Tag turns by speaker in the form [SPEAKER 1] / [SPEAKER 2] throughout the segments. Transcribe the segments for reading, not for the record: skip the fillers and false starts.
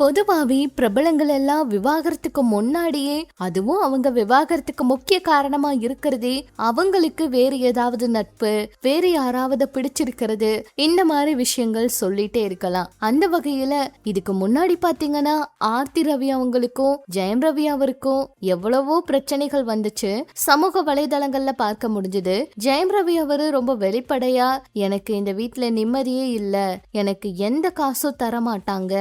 [SPEAKER 1] பொதுவாவே பிரபலங்கள் எல்லாம் விவாகரத்துக்கு முன்னாடியே, அதுவும் அவங்க விவாகரத்துக்கு முக்கிய காரணமா இருக்கிறதே அவங்களுக்கு வேறு ஏதாவது நட்பு, வேறு யாராவது பிடிச்சிருக்கிறது, இந்த மாதிரி விஷயங்கள் சொல்லிட்டே இருக்கலாம். அந்த வகையில இதுக்கு முன்னாடி பாத்தீங்கன்னா ஆர்த்தி ரவி அவங்களுக்கும் ஜெயம் ரவி அவருக்கும் எவ்வளவோ பிரச்சனைகள் வந்துச்சு. சமூக வலைதளங்கள்ல பார்க்க முடிஞ்சது. ஜெயம் ரவி அவரு ரொம்ப வெளிப்படையா, எனக்கு இந்த வீட்டுல நிம்மதியே இல்ல, எனக்கு எந்த காசும் தர மாட்டாங்க,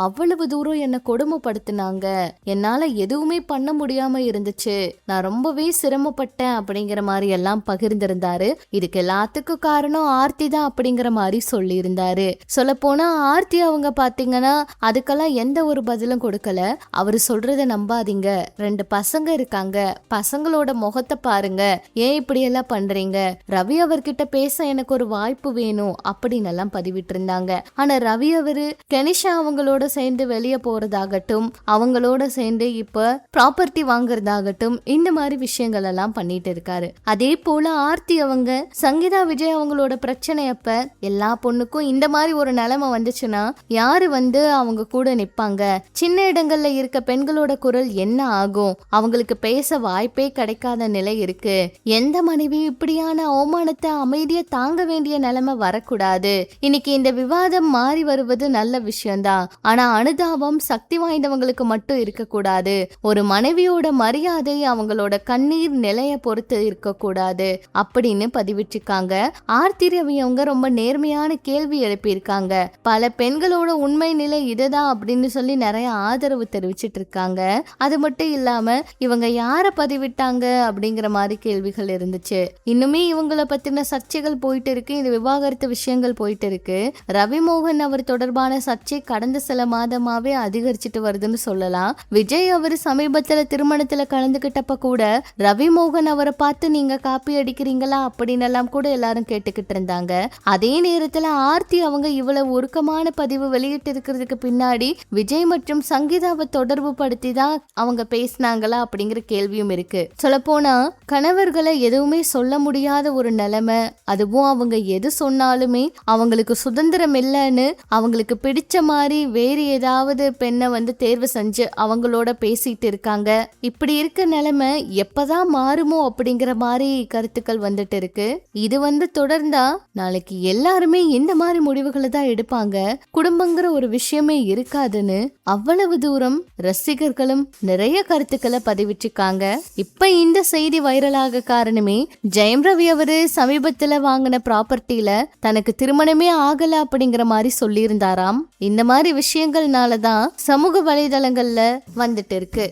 [SPEAKER 1] அவ்வளவு தூரம் என்ன கொடுமைப்படுத்தினாங்க, என்னால எதுவுமே பண்ண முடியாம இருந்துச்சு, நான் ரொம்பவே சிரமப்பட்டேன் அப்படிங்கிற மாதிரி எல்லாம் பகிர்ந்திருந்தாரு. இதுக்கு எல்லாத்துக்கும் காரணம் ஆர்த்தி தான் அப்படிங்கிற மாதிரி சொல்லி இருந்தாரு. சொல்ல போனா ஆர்த்தி அவங்க பாத்தீங்கன்னா அதுக்கெல்லாம் எந்த ஒரு பதிலும் கொடுக்கல. அவரு சொல்றத நம்பாதீங்க, 2 பசங்க இருக்காங்க, பசங்களோட முகத்தை பாருங்க, ஏன் இப்படி எல்லாம் பண்றீங்க, ரவி அவர்கிட்ட பேச எனக்கு ஒரு வாய்ப்பு வேணும் அப்படின்னு எல்லாம் பதிவிட்டு இருந்தாங்க. ஆனா ரவி அவரு கனிஷா அவங்களோட சேர்ந்து வெளியே போறதாகட்டும், அவங்களோட சேர்ந்து இப்ப ப்ராப்பர்ட்டி வாங்குறதாகட்டும், இந்த மாதிரி விஷயங்கள் எல்லாம் பண்ணிட்டு இருக்காரு. அதே போல ஆர்த்தி அவங்க சங்கீதா விஜய் அவங்களோட பிரச்சனை அப்ப எல்லா பொண்ணுக்கும் இந்த மாதிரி ஒரு நிலைமை வந்துச்சுன்னா யாரு வந்து அவங்க கூட நிப்பாங்க, சின்ன இடங்கள்ல இருக்க பெண்களோட குரல் என்ன ஆகும், அவங்களுக்கு பேச வாய்ப்பே கிடைக்காத நிலை இருக்கு, எந்த மனைவி இப்படியான அவமானத்தை அமைதியா தாங்க வேண்டிய நிலைமை வரக்கூடாது, இன்னைக்கு இந்த விவாதம் மாறி வருவது நல்ல விஷயம்தான், ஆனா அனுதாபம் சக்தி வாய்ந்தவங்களுக்கு மட்டும் இருக்கக்கூடாது, ஒரு மனைவியோட மரியாதை அவங்களோட கண்ணீர் நிலைய பொறுத்து இருக்கக்கூடாது அப்படின்னு பதிவிட்டிருக்காங்க. ஆர்த்தி ரவி அவங்க ரொம்ப நேர்மையான கேள்வி எழுப்பியிருக்காங்க. பல பெண்களோட உண்மை நிலை இதுதான் அப்படின்னு சொல்லி நிறைய ஆதரவு தெரிவிச்சிட்டு இருக்காங்க. அது மட்டும் இல்லாம இவங்க யார பதிவிட்டாங்க அப்படிங்கிற மாதிரி கேள்விகள் இருந்துச்சு. இன்னுமே இவங்கள பத்தின சர்ச்சைகள் போயிட்டு இருக்கு. இந்த விவாகரத்து விஷயங்கள் போயிட்டு இருக்கு. ரவிமோகன் அவர் தொடர்பான சர்ச்சை கடந்த சில மாதமாவே அதிகரிச்சுட்டு வருதுன்னு சொல்லலாம். விஜய் அவர் சமீபத்துல திருமணத்துல கலந்துகிட்டப்ப கூட ரவிமோகன் அவரை பார்த்து நீங்க காப்பி அடிக்கிறீங்களா அப்படின்னு எல்லாம் கூட எல்லாரும் கேட்டுக்கிட்டு இருந்தாங்க. அதே நேரத்துல ஆர்த்தி அவங்க இவ்வளவு உருக்கமான பதிவு வெளியிட்டு இருக்கிறதுக்கு பின்னாடி விஜய் மற்றும் சங்கீதாவை தொடர்பு படுத்தி தான் அவங்க பேசினாங்களா அப்படிங்கிற கேள்வியும் இருக்கு. சொல்ல போனா கணவர்களை எதுவுமே சொல்ல முடியாத ஒரு நிலைமை, அதுவும் அவங்க எது சொன்னாலுமே அவங்களுக்கு சுதந்திரம் இல்லைன்னு அவங்களுக்கு பிடிச்ச மாதிரி வேறு ஏதாவது பெண்ணை வந்து தேர்வு செஞ்சு அவங்களோட பேசிட்டு இருக்காங்க. இப்படி இருக்க நிலைமை எப்பதான் மாறுமோ அப்படிங்கிற மாதிரி கருத்துக்கள் வந்துட்டு இருக்கு. இது வந்து தொடர்ந்தா நாளைக்கு எல்லாருமே இந்த மாதிரி முடிவுகளை தான் எடுப்பாங்க, குடும்பங்கிற ஒரு விஷயமே இருக்காதுன்னு அவ்வளவு தூரம் ரசிகர்களும் நிறைய கருத்துக்களை பதிவிட்டிருக்காங்க. இப்ப இந்த செய்தி வைரலாக காரணமே ஜெயம் ரவி அவரு சமீபத்துல வாங்கின ப்ராப்பர்ட்டியில தனக்கு திருமணமே ஆகல அப்படிங்கிற மாதிரி சொல்லி இருந்தாராம். இந்த மாதிரி விஷயங்கள்னாலதான் சமூக வலைதளங்கள்ல வந்துட்டு இருக்கு.